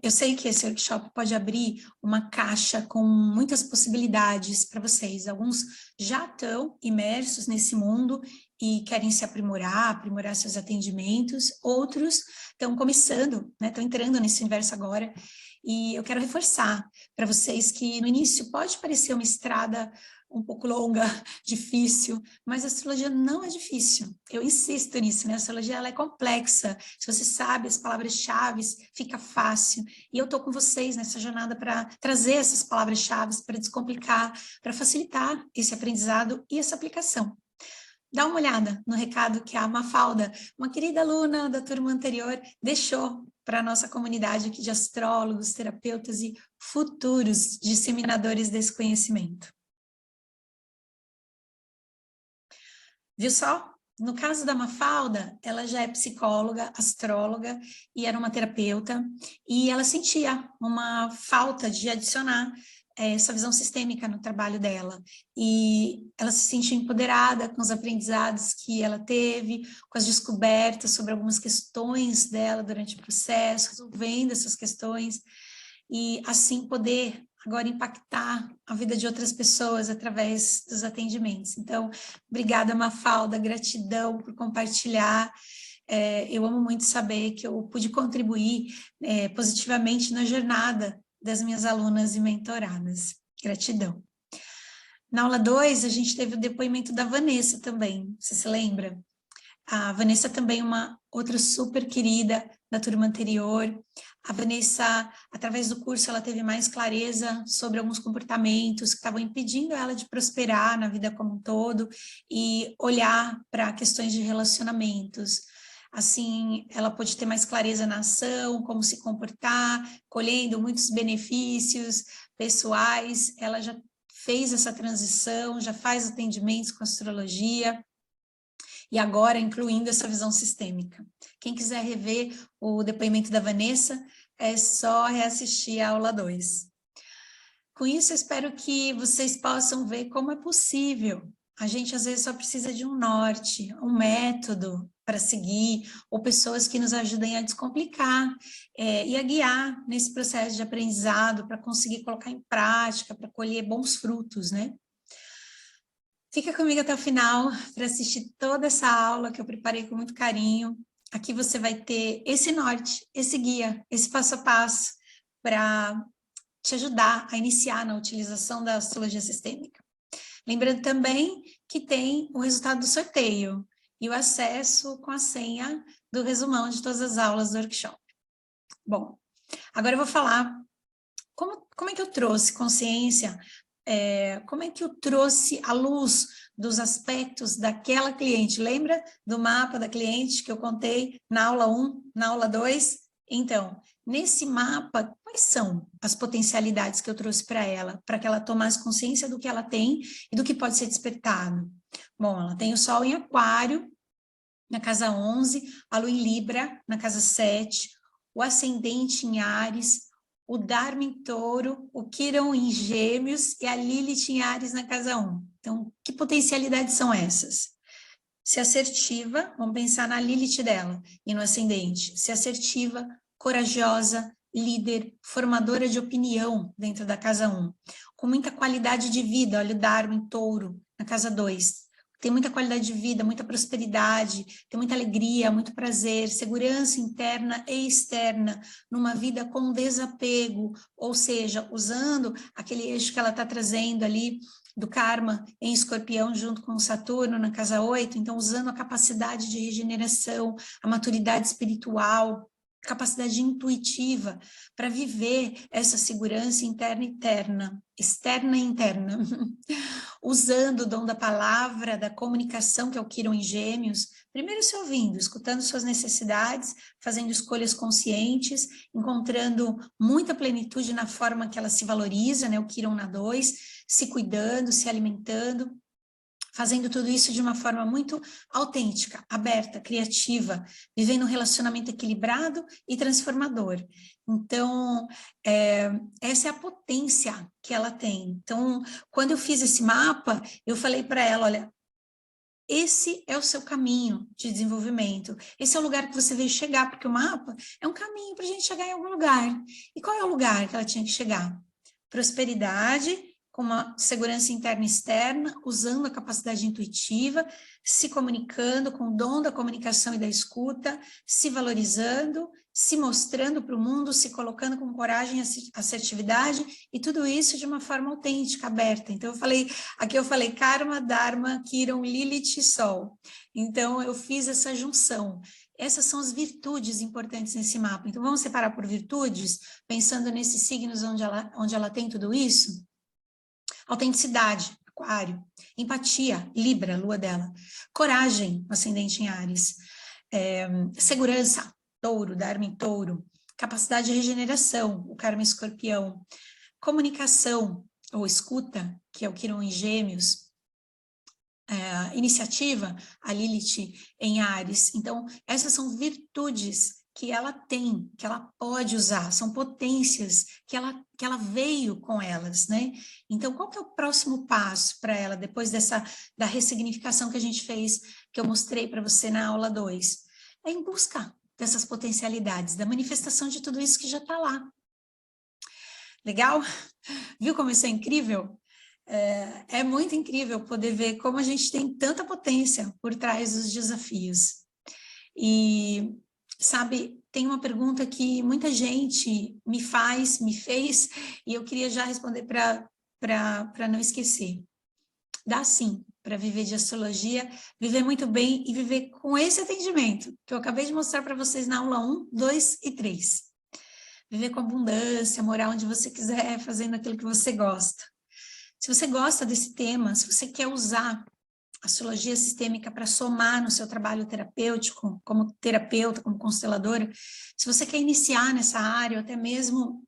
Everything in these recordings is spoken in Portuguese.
Eu sei que esse workshop pode abrir uma caixa com muitas possibilidades para vocês. Alguns já estão imersos nesse mundo e querem se aprimorar seus atendimentos. Outros estão começando, né, estão entrando nesse universo agora. E eu quero reforçar para vocês que no início pode parecer uma estrada um pouco longa, difícil, mas a astrologia não é difícil. Eu insisto nisso, né? A astrologia ela é complexa. Se você sabe as palavras-chave, fica fácil. E eu estou com vocês nessa jornada para trazer essas palavras-chave, para descomplicar, para facilitar esse aprendizado e essa aplicação. Dá uma olhada no recado que a Mafalda, uma querida aluna da turma anterior, deixou para a nossa comunidade aqui de astrólogos, terapeutas e futuros disseminadores desse conhecimento. Viu só? No caso da Mafalda, ela já é psicóloga, astróloga e era uma terapeuta, e ela sentia uma falta de adicionar essa visão sistêmica no trabalho dela. E ela se sentiu empoderada com os aprendizados que ela teve, com as descobertas sobre algumas questões dela durante o processo, resolvendo essas questões, e assim poder agora impactar a vida de outras pessoas através dos atendimentos. Então, obrigada, Mafalda, gratidão por compartilhar. Eu amo muito saber que eu pude contribuir positivamente na jornada das minhas alunas e mentoradas. Gratidão. Na aula 2, a gente teve o depoimento da Vanessa também, você se lembra? A Vanessa também é uma outra super querida da turma anterior. A Vanessa, através do curso, ela teve mais clareza sobre alguns comportamentos que estavam impedindo ela de prosperar na vida como um todo e olhar para questões de relacionamentos. Assim, ela pôde ter mais clareza na ação, como se comportar, colhendo muitos benefícios pessoais. Ela já fez essa transição, já faz atendimentos com astrologia, e agora incluindo essa visão sistêmica. Quem quiser rever o depoimento da Vanessa, é só reassistir a aula 2. Com isso, eu espero que vocês possam ver como é possível. A gente, às vezes, só precisa de um norte, um método para seguir, ou pessoas que nos ajudem a descomplicar e a guiar nesse processo de aprendizado para conseguir colocar em prática, para colher bons frutos, né? Fica comigo até o final para assistir toda essa aula que eu preparei com muito carinho. Aqui você vai ter esse norte, esse guia, esse passo a passo para te ajudar a iniciar na utilização da astrologia sistêmica. Lembrando também que tem o resultado do sorteio e o acesso com a senha do resumão de todas as aulas do workshop. Bom, agora eu vou falar como é que eu trouxe consciência, como é que eu trouxe a luz dos aspectos daquela cliente. Lembra do mapa da cliente que eu contei na aula 1, na aula 2? Então, nesse mapa, quais são as potencialidades que eu trouxe para que ela tomasse consciência do que ela tem e do que pode ser despertado? Bom, ela tem o Sol em Aquário, na casa 11, a Lua em Libra, na casa 7, o Ascendente em Áries, o Dharma em Touro, o Quirón em Gêmeos e a Lilith em Áries na casa 1. Então, que potencialidades são essas? Ser assertiva, vamos pensar na Lilith dela e no Ascendente. Ser assertiva, corajosa, líder, formadora de opinião dentro da casa 1. Com muita qualidade de vida, olha o Dharma em Touro, na casa 2. Tem muita qualidade de vida, muita prosperidade, tem muita alegria, muito prazer, segurança interna e externa, numa vida com desapego, ou seja, usando aquele eixo que ela está trazendo ali, do karma em Escorpião junto com Saturno na casa 8, então usando a capacidade de regeneração, a maturidade espiritual, capacidade intuitiva para viver essa segurança interna e interna, externa e interna. Usando o dom da palavra, da comunicação, que é o Quirón em Gêmeos, primeiro se ouvindo, escutando suas necessidades, fazendo escolhas conscientes, encontrando muita plenitude na forma que ela se valoriza, né, o Quirón na 2, se cuidando, se alimentando, fazendo tudo isso de uma forma muito autêntica, aberta, criativa, vivendo um relacionamento equilibrado e transformador. Então, essa é a potência que ela tem. Então, quando eu fiz esse mapa, eu falei para ela, olha, esse é o seu caminho de desenvolvimento. Esse é o lugar que você veio chegar, porque o mapa é um caminho para a gente chegar em algum lugar. E qual é o lugar que ela tinha que chegar? Prosperidade, com uma segurança interna e externa, usando a capacidade intuitiva, se comunicando com o dom da comunicação e da escuta, se valorizando, se mostrando para o mundo, se colocando com coragem e assertividade, e tudo isso de uma forma autêntica, aberta. Então, aqui eu falei Karma, Dharma, Kiron, Lilith e Sol. Então, eu fiz essa junção. Essas são as virtudes importantes nesse mapa. Então, vamos separar por virtudes, pensando nesses signos onde ela tem tudo isso? Autenticidade, Aquário. Empatia, Libra, lua dela. Coragem, ascendente em Áries. Segurança, Touro, Dharma em Touro. Capacidade de regeneração, o Karma Escorpião. Comunicação, ou escuta, que é o Quiron em Gêmeos. Iniciativa, a Lilith em Áries. Então, essas são virtudes que ela tem, que ela pode usar, são potências que ela veio com elas, né? Então, qual que é o próximo passo para ela, depois da ressignificação que a gente fez, que eu mostrei para você na aula 2? É em busca dessas potencialidades, da manifestação de tudo isso que já está lá. Legal? Viu como isso é incrível? É muito incrível poder ver como a gente tem tanta potência por trás dos desafios. E, sabe, tem uma pergunta que muita gente me fez, e eu queria já responder para não esquecer. Dá sim para viver de astrologia, viver muito bem e viver com esse atendimento, que eu acabei de mostrar para vocês na aula 1, 2 e 3. Viver com abundância, morar onde você quiser, fazendo aquilo que você gosta. Se você gosta desse tema, se você quer usar a astrologia sistêmica para somar no seu trabalho terapêutico, como terapeuta, como consteladora, se você quer iniciar nessa área, ou até mesmo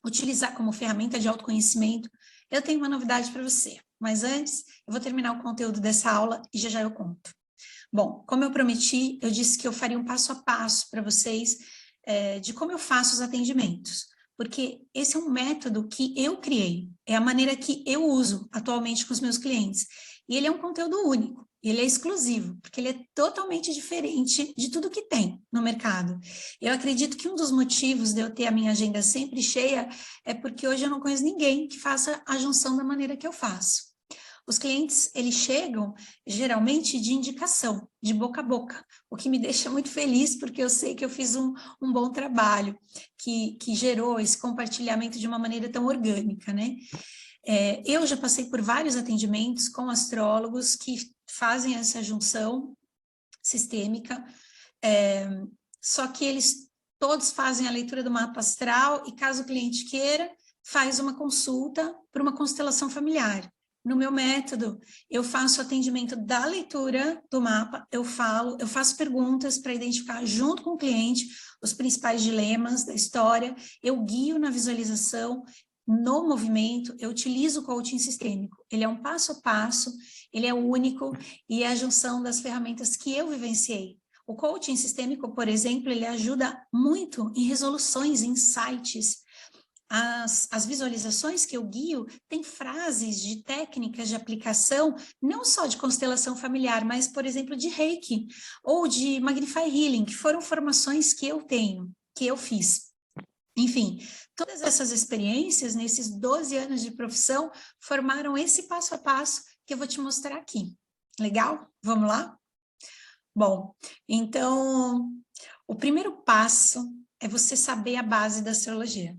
utilizar como ferramenta de autoconhecimento, eu tenho uma novidade para você. Mas antes, eu vou terminar o conteúdo dessa aula e já eu conto. Bom, como eu prometi, eu disse que eu faria um passo a passo para vocês de como eu faço os atendimentos. Porque esse é um método que eu criei, é a maneira que eu uso atualmente com os meus clientes. E ele é um conteúdo único, ele é exclusivo, porque ele é totalmente diferente de tudo que tem no mercado. Eu acredito que um dos motivos de eu ter a minha agenda sempre cheia é porque hoje eu não conheço ninguém que faça a junção da maneira que eu faço. Os clientes, eles chegam geralmente de indicação, de boca a boca, o que me deixa muito feliz, porque eu sei que eu fiz um bom trabalho, que gerou esse compartilhamento de uma maneira tão orgânica, né? Eu já passei por vários atendimentos com astrólogos que fazem essa junção sistêmica, só que eles todos fazem a leitura do mapa astral e, caso o cliente queira, faz uma consulta por uma constelação familiar. No meu método, eu faço o atendimento da leitura do mapa, eu faço perguntas para identificar junto com o cliente os principais dilemas da história, eu guio na visualização, no movimento, eu utilizo o coaching sistêmico. Ele é um passo a passo, ele é único e é a junção das ferramentas que eu vivenciei. O coaching sistêmico, por exemplo, ele ajuda muito em resoluções, insights. As visualizações que eu guio têm frases de técnicas de aplicação, não só de constelação familiar, mas, por exemplo, de Reiki ou de Magnify Healing, que foram formações que eu tenho, que eu fiz. Enfim, todas essas experiências, nesses 12 anos de profissão, formaram esse passo a passo que eu vou te mostrar aqui. Legal? Vamos lá? Bom, então, o primeiro passo é você saber a base da astrologia,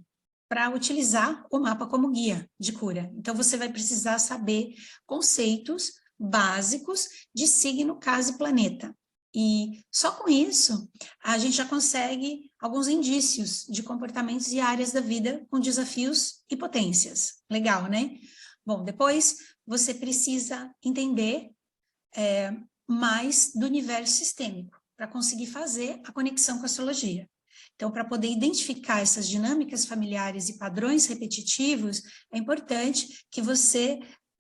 para utilizar o mapa como guia de cura. Então, você vai precisar saber conceitos básicos de signo, casa e planeta. E só com isso, a gente já consegue alguns indícios de comportamentos e áreas da vida com desafios e potências. Legal, né? Bom, depois você precisa entender mais do universo sistêmico para conseguir fazer a conexão com a astrologia. Então, para poder identificar essas dinâmicas familiares e padrões repetitivos, é importante que você,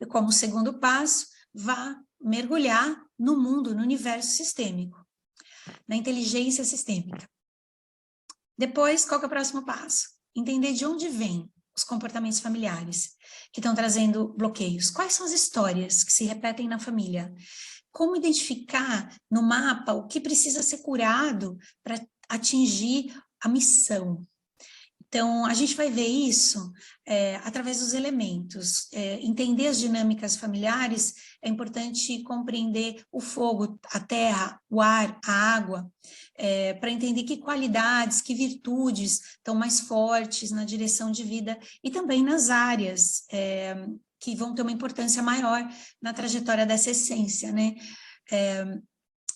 como segundo passo, vá mergulhar no mundo, no universo sistêmico, na inteligência sistêmica. Depois, qual que é o próximo passo? Entender de onde vêm os comportamentos familiares que estão trazendo bloqueios. Quais são as histórias que se repetem na família? como identificar no mapa o que precisa ser curado para atingir a missão. Então, a gente vai ver isso através dos elementos. Entender as dinâmicas familiares, é importante compreender o fogo, a terra, o ar, a água, para entender que qualidades, que virtudes estão mais fortes na direção de vida e também nas áreas que vão ter uma importância maior na trajetória dessa essência, né?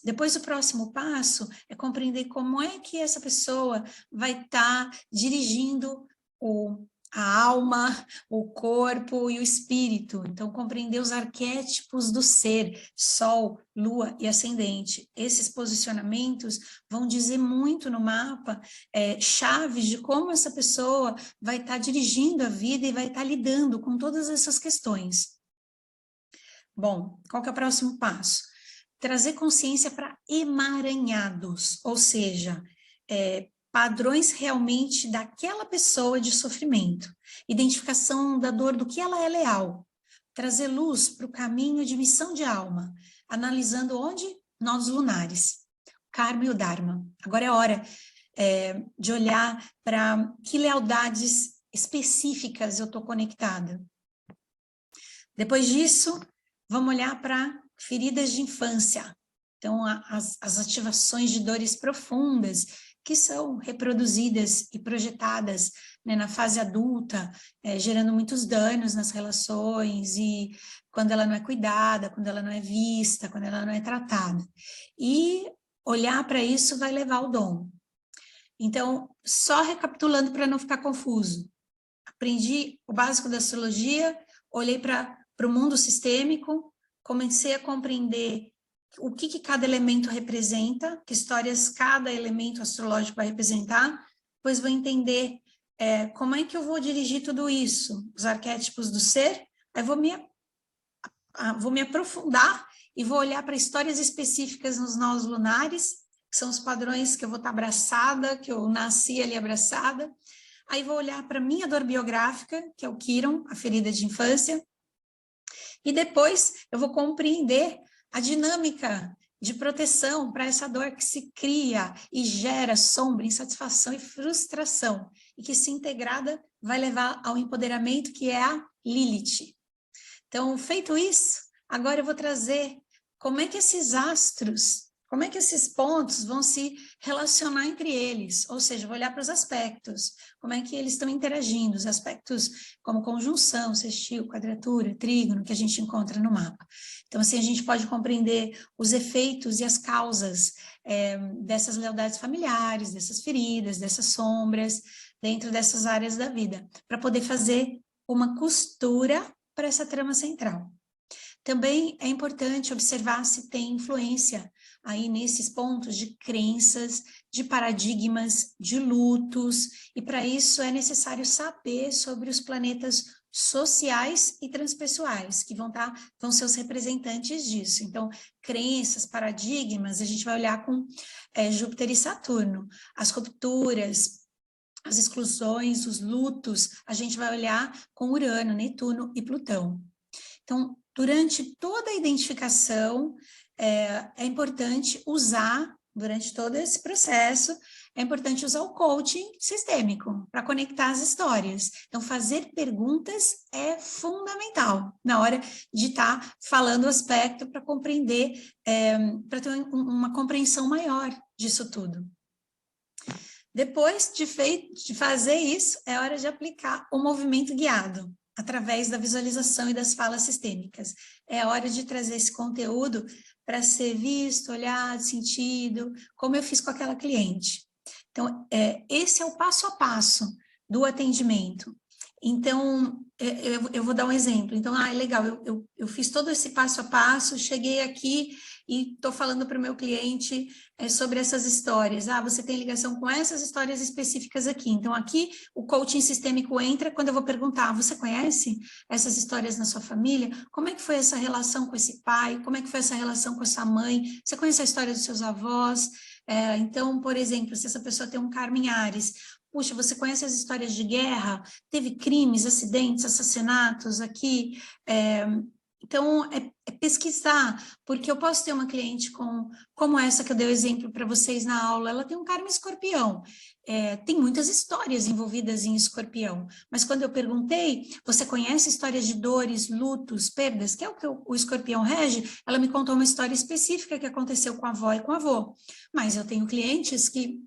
Depois, o próximo passo é compreender como é que essa pessoa vai estar dirigindo a alma, o corpo e o espírito. Então, compreender os arquétipos do ser, sol, lua e ascendente. Esses posicionamentos vão dizer muito no mapa, chaves de como essa pessoa vai estar dirigindo a vida e vai estar lidando com todas essas questões. Bom, qual que é o próximo passo? Trazer consciência para emaranhados, ou seja, padrões realmente daquela pessoa de sofrimento, identificação da dor do que ela é leal, trazer luz para o caminho de missão de alma, analisando onde? Nós lunares, Karma e o Dharma. Agora é hora de olhar para que lealdades específicas eu estou conectada. Depois disso, vamos olhar para feridas de infância. Então, as ativações de dores profundas que são reproduzidas e projetadas, né, na fase adulta, gerando muitos danos nas relações e quando ela não é cuidada, quando ela não é vista, quando ela não é tratada. E olhar para isso vai levar ao dom. Então, só recapitulando para não ficar confuso. Aprendi o básico da astrologia, olhei para o mundo sistêmico, comecei a compreender o que cada elemento representa, que histórias cada elemento astrológico vai representar, depois vou entender como é que eu vou dirigir tudo isso, os arquétipos do ser, aí vou me aprofundar e vou olhar para histórias específicas nos nós lunares, que são os padrões que eu vou estar abraçada, que eu nasci ali abraçada, aí vou olhar para a minha dor biográfica, que é o Quiron, a ferida de infância, e depois eu vou compreender a dinâmica de proteção para essa dor que se cria e gera sombra, insatisfação e frustração, e que se integrada vai levar ao empoderamento que é a Lilith. Então, feito isso, agora eu vou trazer como é que esses astros, como é que esses pontos vão se relacionar entre eles, ou seja, vou olhar para os aspectos, como é que eles estão interagindo, os aspectos como conjunção, sextil, quadratura, trígono, que a gente encontra no mapa. Então, assim, a gente pode compreender os efeitos e as causas dessas lealdades familiares, dessas feridas, dessas sombras, dentro dessas áreas da vida, para poder fazer uma costura para essa trama central. Também é importante observar se tem influência aí nesses pontos de crenças, de paradigmas, de lutos, e para isso é necessário saber sobre os planetas sociais e transpessoais, que vão ser os representantes disso. Então, crenças, paradigmas, a gente vai olhar com Júpiter e Saturno, as rupturas, as exclusões, os lutos, a gente vai olhar com Urano, Netuno e Plutão. Então, durante toda a identificação, é importante usar, durante todo esse processo, é importante usar o coaching sistêmico para conectar as histórias. Então, fazer perguntas é fundamental na hora de estar falando o aspecto para compreender, para ter uma compreensão maior disso tudo. Depois de fazer isso, é hora de aplicar o movimento guiado, através da visualização e das falas sistêmicas. É hora de trazer esse conteúdo para ser visto, olhado, sentido, como eu fiz com aquela cliente. Então, esse é o passo a passo do atendimento. Então, eu vou dar um exemplo. Então, legal, eu fiz todo esse passo a passo, cheguei aqui e estou falando para o meu cliente sobre essas histórias. Você tem ligação com essas histórias específicas aqui. Então, aqui o coaching sistêmico entra quando eu vou perguntar, você conhece essas histórias na sua família? Como é que foi essa relação com esse pai? Como é que foi essa relação com essa mãe? Você conhece a história dos seus avós? Então, por exemplo, se essa pessoa tem um karma em Áries, puxa, você conhece as histórias de guerra? Teve crimes, acidentes, assassinatos aqui? Então, é pesquisar, porque eu posso ter uma cliente como essa que eu dei o exemplo para vocês na aula, ela tem um karma escorpião, tem muitas histórias envolvidas em escorpião, mas quando eu perguntei, você conhece histórias de dores, lutos, perdas, que é o que o escorpião rege? Ela me contou uma história específica que aconteceu com a avó e com o avô, mas eu tenho clientes que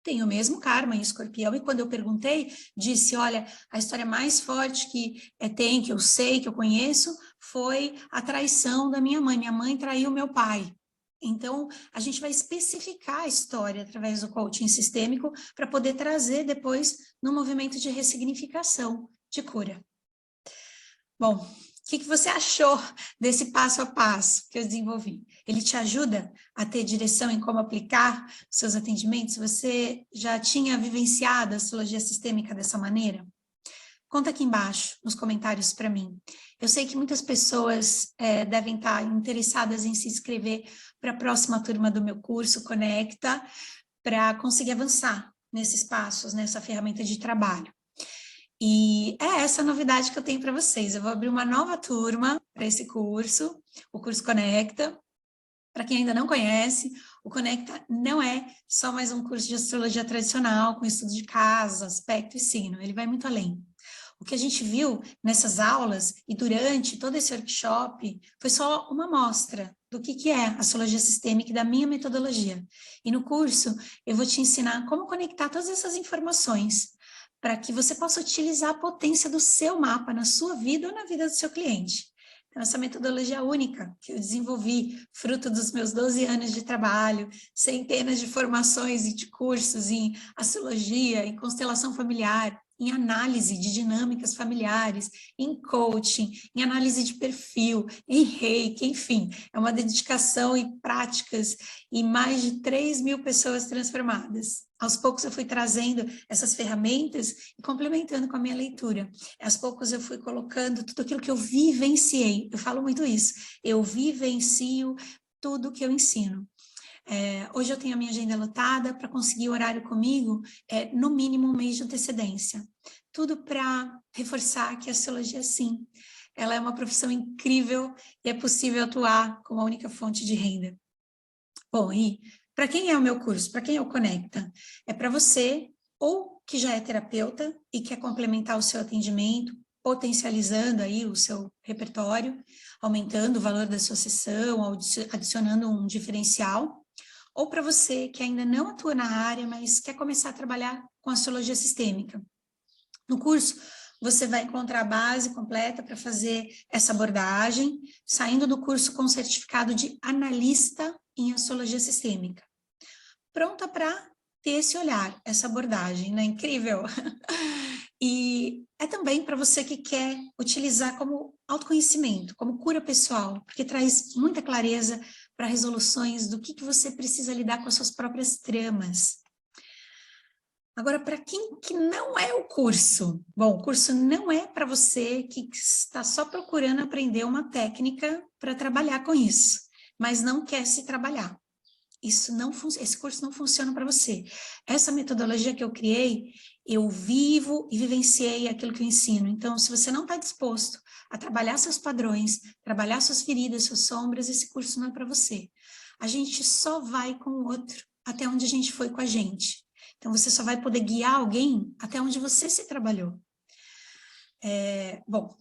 tem o mesmo karma em escorpião, e quando eu perguntei, disse, olha, a história mais forte que tem, que eu sei, que eu conheço, foi a traição da minha mãe traiu meu pai. Então, a gente vai especificar a história através do coaching sistêmico para poder trazer depois no movimento de ressignificação, de cura. Bom, o que você achou desse passo a passo que eu desenvolvi? Ele te ajuda a ter direção em como aplicar os seus atendimentos? Você já tinha vivenciado a astrologia sistêmica dessa maneira? Conta aqui embaixo, nos comentários para mim. Eu sei que muitas pessoas devem estar interessadas em se inscrever para a próxima turma do meu curso Conecta, para conseguir avançar nesses passos, nessa ferramenta de trabalho. E é essa a novidade que eu tenho para vocês. Eu vou abrir uma nova turma para esse curso, o curso Conecta. Para quem ainda não conhece, o Conecta não é só mais um curso de astrologia tradicional, com estudo de casa, aspecto e signo. Ele vai muito além. O que a gente viu nessas aulas e durante todo esse workshop foi só uma amostra do que é a astrologia sistêmica e da minha metodologia. E no curso eu vou te ensinar como conectar todas essas informações para que você possa utilizar a potência do seu mapa na sua vida ou na vida do seu cliente. Então, essa metodologia única que eu desenvolvi, fruto dos meus 12 anos de trabalho, centenas de formações e de cursos em astrologia, em constelação familiar, em análise de dinâmicas familiares, em coaching, em análise de perfil, em reiki, enfim, é uma dedicação e práticas e mais de 3.000 pessoas transformadas. Aos poucos eu fui trazendo essas ferramentas e complementando com a minha leitura. Aos poucos eu fui colocando tudo aquilo que eu vivenciei. Eu falo muito isso. Eu vivencio tudo que eu ensino. Hoje eu tenho a minha agenda lotada para conseguir horário comigo, no mínimo um mês de antecedência. Tudo para reforçar que a astrologia, sim, ela é uma profissão incrível e é possível atuar como a única fonte de renda. Bom, e para quem é o meu curso? Para quem é o Conecta? É para você, ou que já é terapeuta e quer complementar o seu atendimento, potencializando aí o seu repertório, aumentando o valor da sua sessão, adicionando um diferencial, ou para você que ainda não atua na área, mas quer começar a trabalhar com astrologia sistêmica. No curso, você vai encontrar a base completa para fazer essa abordagem, saindo do curso com certificado de analista em astrologia sistêmica. Pronta para ter esse olhar, essa abordagem, não é incrível? E é também para você que quer utilizar como autoconhecimento, como cura pessoal, porque traz muita clareza para resoluções do que você precisa lidar com as suas próprias tramas. Agora, para quem que não é o curso? Bom, o curso não é para você que está só procurando aprender uma técnica para trabalhar com isso, mas não quer se trabalhar. Esse curso não funciona para você. Essa metodologia que eu criei, eu vivo e vivenciei aquilo que eu ensino. Então, se você não está disposto a trabalhar seus padrões, trabalhar suas feridas, suas sombras, esse curso não é para você. A gente só vai com o outro até onde a gente foi com a gente. Então, você só vai poder guiar alguém até onde você se trabalhou. Bom,